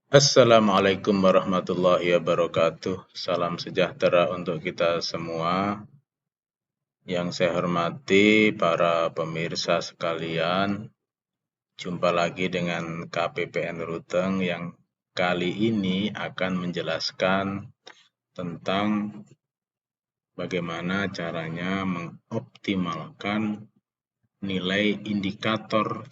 Assalamualaikum warahmatullahi wabarakatuh. Salam sejahtera untuk kita semua. Yang saya hormati para pemirsa sekalian, jumpa lagi dengan KPPN Ruteng yang kali ini akan menjelaskan tentang bagaimana caranya mengoptimalkan nilai indikator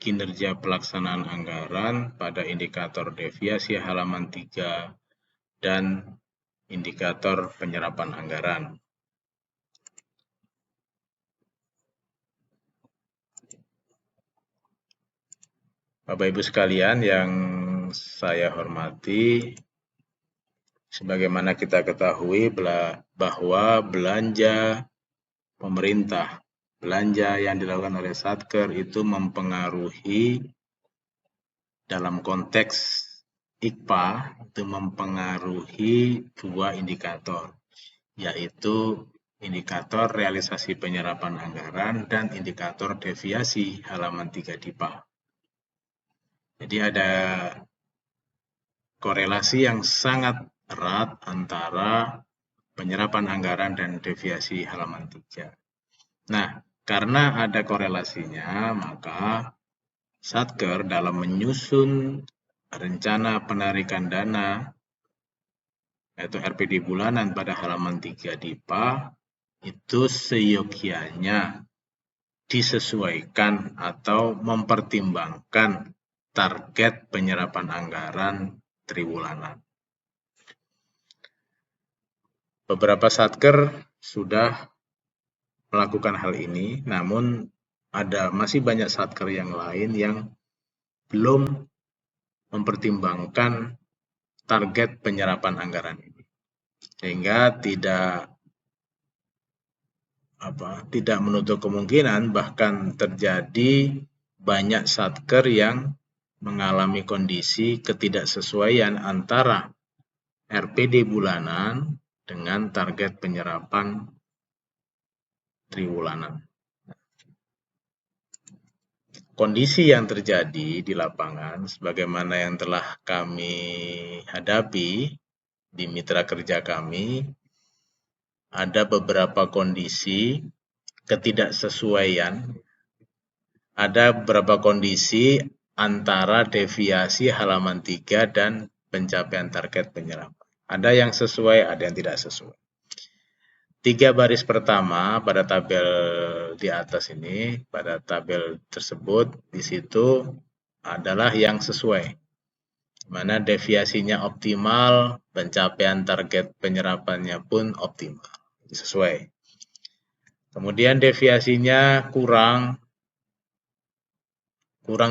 kinerja pelaksanaan anggaran pada indikator deviasi halaman 3 dan indikator penyerapan anggaran. Bapak Ibu sekalian yang saya hormati, sebagaimana kita ketahui bahwa belanja pemerintah, belanja yang dilakukan oleh Satker itu mempengaruhi dalam konteks IKPA, itu mempengaruhi dua indikator, yaitu indikator realisasi penyerapan anggaran dan indikator deviasi halaman 3 DIPA. Jadi ada korelasi yang sangat erat antara penyerapan anggaran dan deviasi halaman 3. Nah, karena ada korelasinya, maka Satker dalam menyusun rencana penarikan dana yaitu RPD bulanan pada halaman 3 DIPA itu seyogianya disesuaikan atau mempertimbangkan target penyerapan anggaran triwulan. Beberapa Satker sudah melakukan hal ini, namun masih banyak Satker yang lain yang belum mempertimbangkan target penyerapan anggaran ini, sehingga tidak menutup kemungkinan bahkan terjadi banyak Satker yang mengalami kondisi ketidaksesuaian antara RPD bulanan dengan target penyerapan triwulanan. Kondisi yang terjadi di lapangan sebagaimana yang telah kami hadapi di mitra kerja kami, ada beberapa kondisi ketidaksesuaian, ada beberapa kondisi antara deviasi halaman 3 dan pencapaian target penyerapan. Ada yang sesuai, ada yang tidak sesuai. 3 baris pertama pada tabel di atas ini, pada tabel tersebut, di situ adalah yang sesuai, mana deviasinya optimal, pencapaian target penyerapannya pun optimal, sesuai. Kemudian deviasinya kurang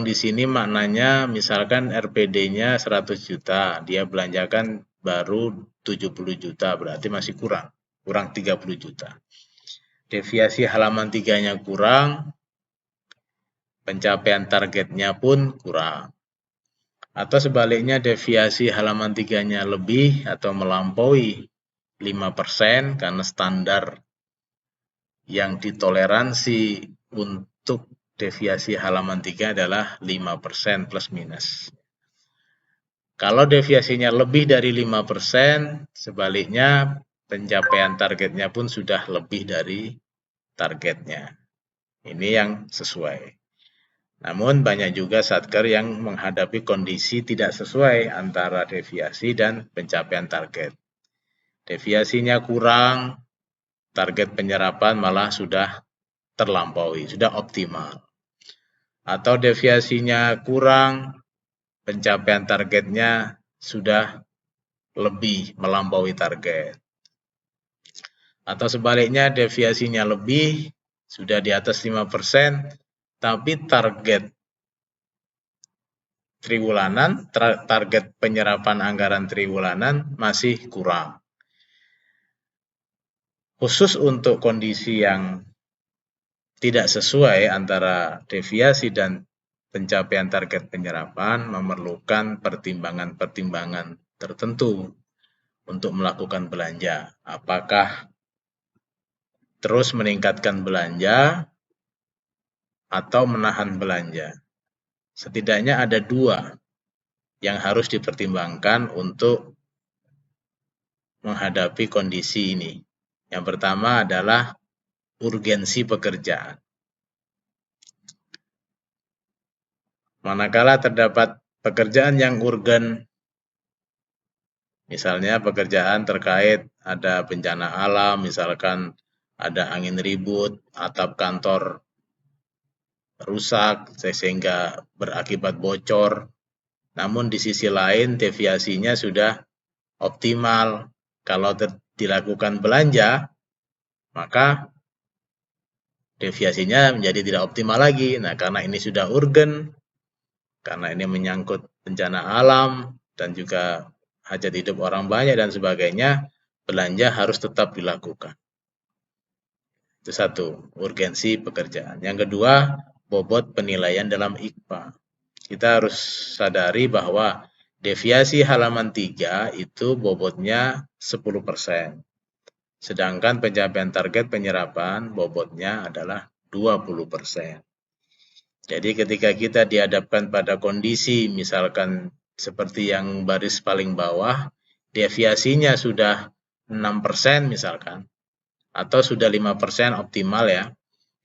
di sini maknanya misalkan RPD-nya 100 juta, dia belanjakan baru 70 juta, berarti masih kurang 30 juta. Deviasi halaman 3-nya kurang, pencapaian targetnya pun kurang. Atau sebaliknya deviasi halaman 3-nya lebih atau melampaui 5% karena standar yang ditoleransi untuk deviasi halaman 3 adalah 5% plus minus. Kalau deviasinya lebih dari 5%, sebaliknya pencapaian targetnya pun sudah lebih dari targetnya. Ini yang sesuai. Namun banyak juga Satker yang menghadapi kondisi tidak sesuai antara deviasi dan pencapaian target. Deviasinya kurang, target penyerapan malah sudah terlampaui, sudah optimal. Atau deviasinya kurang, pencapaian targetnya sudah lebih melampaui target. Atau sebaliknya deviasinya lebih, sudah di atas 5%, tapi target triwulanan, target penyerapan anggaran triwulanan masih kurang. Khusus untuk kondisi yang tidak sesuai antara deviasi dan pencapaian target penyerapan memerlukan pertimbangan-pertimbangan tertentu untuk melakukan belanja. Apakah terus meningkatkan belanja atau menahan belanja? Setidaknya ada 2 yang harus dipertimbangkan untuk menghadapi kondisi ini. Yang pertama adalah urgensi pekerjaan. Manakala terdapat pekerjaan yang urgen, misalnya pekerjaan terkait ada bencana alam, misalkan ada angin ribut, atap kantor rusak sehingga berakibat bocor. Namun di sisi lain deviasinya sudah optimal. Kalau dilakukan belanja, maka deviasinya menjadi tidak optimal lagi. Nah, karena ini sudah urgen, karena ini menyangkut bencana alam dan juga hajat hidup orang banyak dan sebagainya, belanja harus tetap dilakukan. Itu satu, urgensi pekerjaan. Yang kedua, bobot penilaian dalam IKPA. Kita harus sadari bahwa deviasi halaman 3 itu bobotnya 10%. Sedangkan pencapaian target penyerapan bobotnya adalah 20%. Jadi ketika kita dihadapkan pada kondisi misalkan seperti yang baris paling bawah, deviasinya sudah 6% misalkan, atau sudah 5% optimal ya,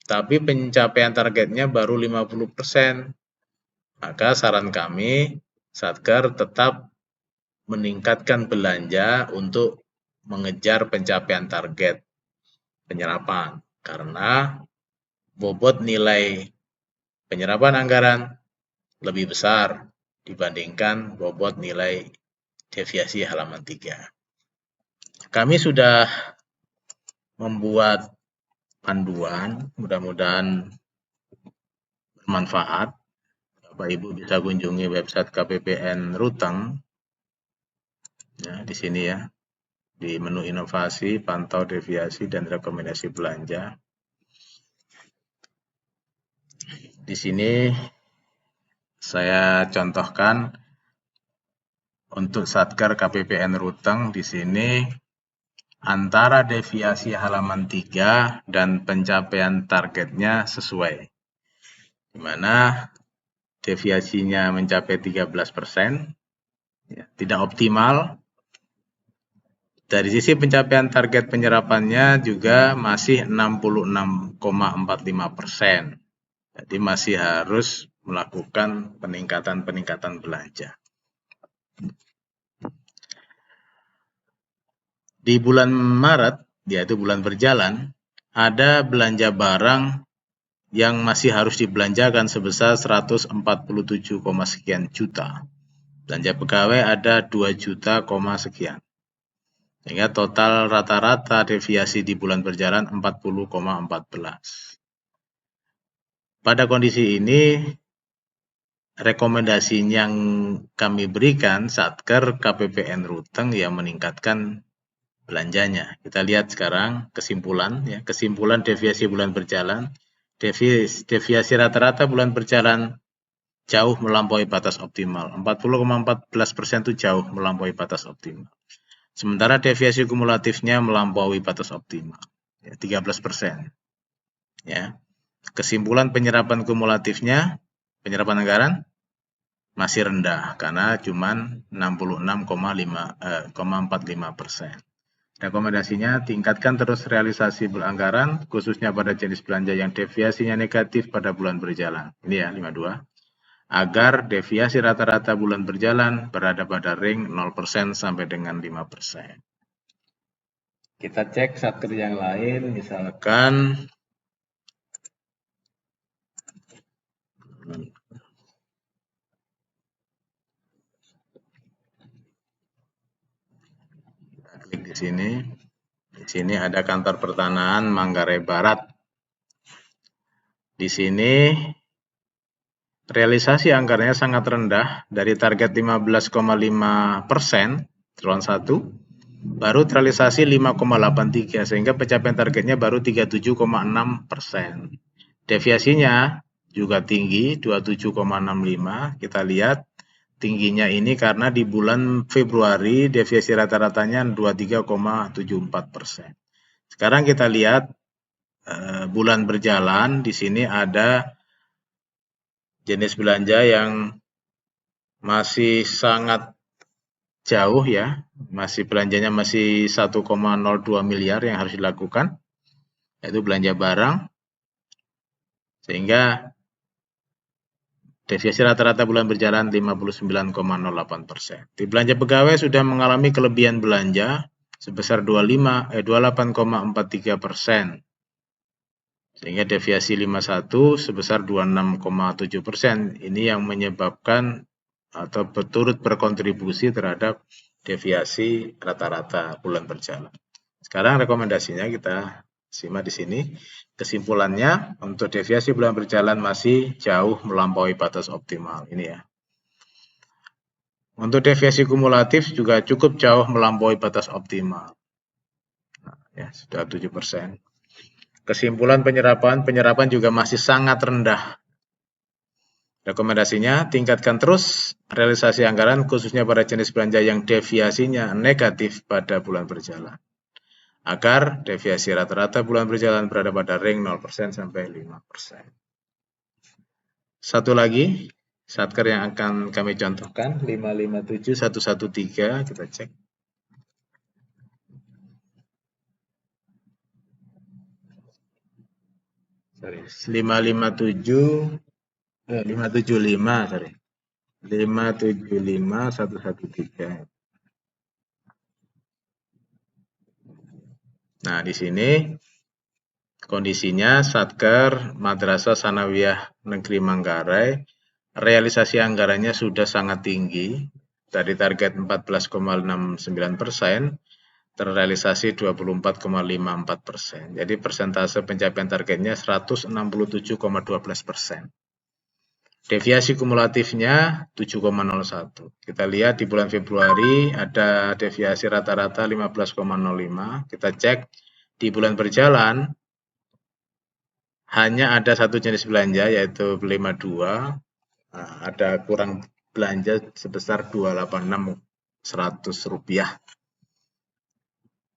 tapi pencapaian targetnya baru 50%. Maka saran kami, Satker tetap meningkatkan belanja untuk mengejar pencapaian target penyerapan. Karena bobot nilai penyerapan anggaran lebih besar dibandingkan bobot nilai deviasi halaman 3. Kami sudah membuat panduan, mudah-mudahan bermanfaat. Bapak Ibu bisa kunjungi website KPPN Ruteng. Ya, di sini ya, di menu inovasi, pantau deviasi dan rekomendasi belanja. Di sini saya contohkan untuk Satker KPPN Ruteng di sini antara deviasi halaman 3 dan pencapaian targetnya sesuai. Di mana deviasinya mencapai 13%, ya, tidak optimal. Dari sisi pencapaian target penyerapannya juga masih 66,45%. Jadi masih harus melakukan peningkatan belanja. Di bulan Maret, yaitu bulan berjalan, ada belanja barang yang masih harus dibelanjakan sebesar 147, sekian juta. Belanja pegawai ada 2 juta, sekian. Sehingga total rata-rata deviasi di bulan berjalan 40,14. Pada kondisi ini, rekomendasi yang kami berikan Satker KPPN Ruteng yang meningkatkan belanjanya. Kita lihat sekarang kesimpulan, ya, kesimpulan deviasi bulan berjalan. Deviasi rata-rata bulan berjalan jauh melampaui batas optimal. 40,14% itu jauh melampaui batas optimal. Sementara deviasi kumulatifnya melampaui batas optimal, ya, 13%. Ya. Kesimpulan penyerapan kumulatifnya, penyerapan anggaran masih rendah karena cuma 66,45%. Rekomendasinya tingkatkan terus realisasi anggaran khususnya pada jenis belanja yang deviasinya negatif pada bulan berjalan. Ini ya 52. Agar deviasi rata-rata bulan berjalan berada pada ring 0% sampai dengan 5%. Kita cek Satker yang lain, misalkan kita klik di sini. Di sini ada kantor pertanahan Manggarai Barat. Di sini realisasi anggarannya sangat rendah dari target 15,5% triwulan 1, baru terrealisasi 5,83 sehingga pencapaian targetnya baru 37,6%. Deviasinya juga tinggi 27,65. Kita lihat tingginya ini karena di bulan Februari deviasi rata-ratanya 23,74%. Sekarang kita lihat bulan berjalan, di sini ada jenis belanja yang masih sangat jauh ya, belanjanya masih 1,02 miliar yang harus dilakukan, yaitu belanja barang, sehingga deviasi rata-rata bulan berjalan 59,08%. Di belanja pegawai sudah mengalami kelebihan belanja sebesar 28,43%, sehingga deviasi 51 sebesar 26,7%. Ini yang menyebabkan atau berturut berkontribusi terhadap deviasi rata-rata bulan berjalan. Sekarang rekomendasinya kita simak di sini. Kesimpulannya, untuk deviasi bulan berjalan masih jauh melampaui batas optimal. Ini ya. Untuk deviasi kumulatif juga cukup jauh melampaui batas optimal. Nah, ya, sudah 7%. Kesimpulan penyerapan juga masih sangat rendah. Rekomendasinya, tingkatkan terus realisasi anggaran khususnya pada jenis belanja yang deviasinya negatif pada bulan berjalan, agar deviasi rata-rata bulan berjalan berada pada ring 0% sampai 5%. Satu lagi, satker yang akan kami contohkan, 557113, kita cek. Sorry, 575113. Nah, di sini kondisinya Satker Madrasah Sanawiyah Negeri Manggarai, realisasi anggarannya sudah sangat tinggi, dari target 14,69%, terrealisasi 24,54%. Jadi persentase pencapaian targetnya 167,12%. Deviasi kumulatifnya 7,01. Kita lihat di bulan Februari ada deviasi rata-rata 15,05. Kita cek di bulan berjalan hanya ada satu jenis belanja yaitu 52. Nah, ada kurang belanja sebesar 286 Rp100.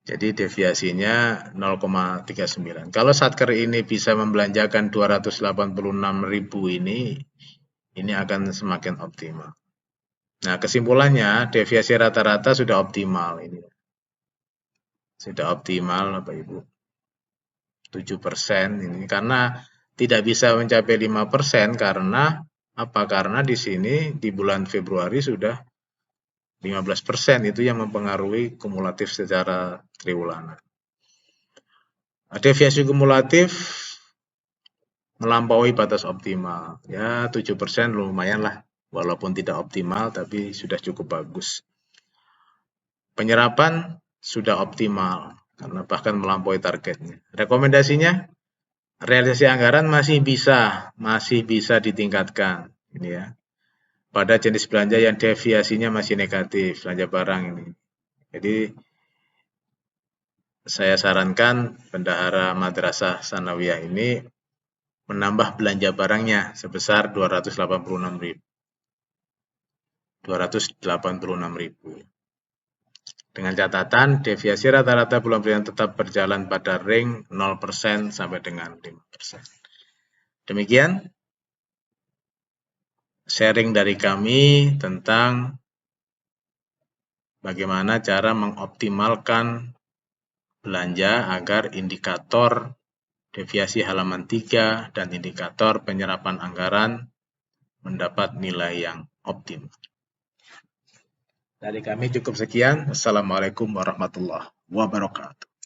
Jadi deviasinya 0,39. Kalau Satker ini bisa membelanjakan 286.000 ini akan semakin optimal. Nah, kesimpulannya deviasi rata-rata sudah optimal ini. Sudah optimal Bapak Ibu. 7% ini karena tidak bisa mencapai 5% karena apa? Karena di sini di bulan Februari sudah 15%, itu yang mempengaruhi kumulatif secara triwulan. Deviasi kumulatif melampaui batas optimal. Ya, 7% lumayan lah. Walaupun tidak optimal, tapi sudah cukup bagus. Penyerapan sudah optimal, karena bahkan melampaui targetnya. Rekomendasinya, realisasi anggaran masih bisa ditingkatkan. Ini ya. Pada jenis belanja yang deviasinya masih negatif, belanja barang ini. Jadi, saya sarankan Bendahara Madrasah Sanawiyah ini menambah belanja barangnya sebesar 286.000. Dengan catatan deviasi rata-rata bulan berjalan tetap berjalan pada ring 0% sampai dengan 5%. Demikian sharing dari kami tentang bagaimana cara mengoptimalkan belanja agar indikator deviasi halaman 3 dan indikator penyerapan anggaran mendapat nilai yang optimal. Dari kami cukup sekian. Assalamualaikum warahmatullahi wabarakatuh.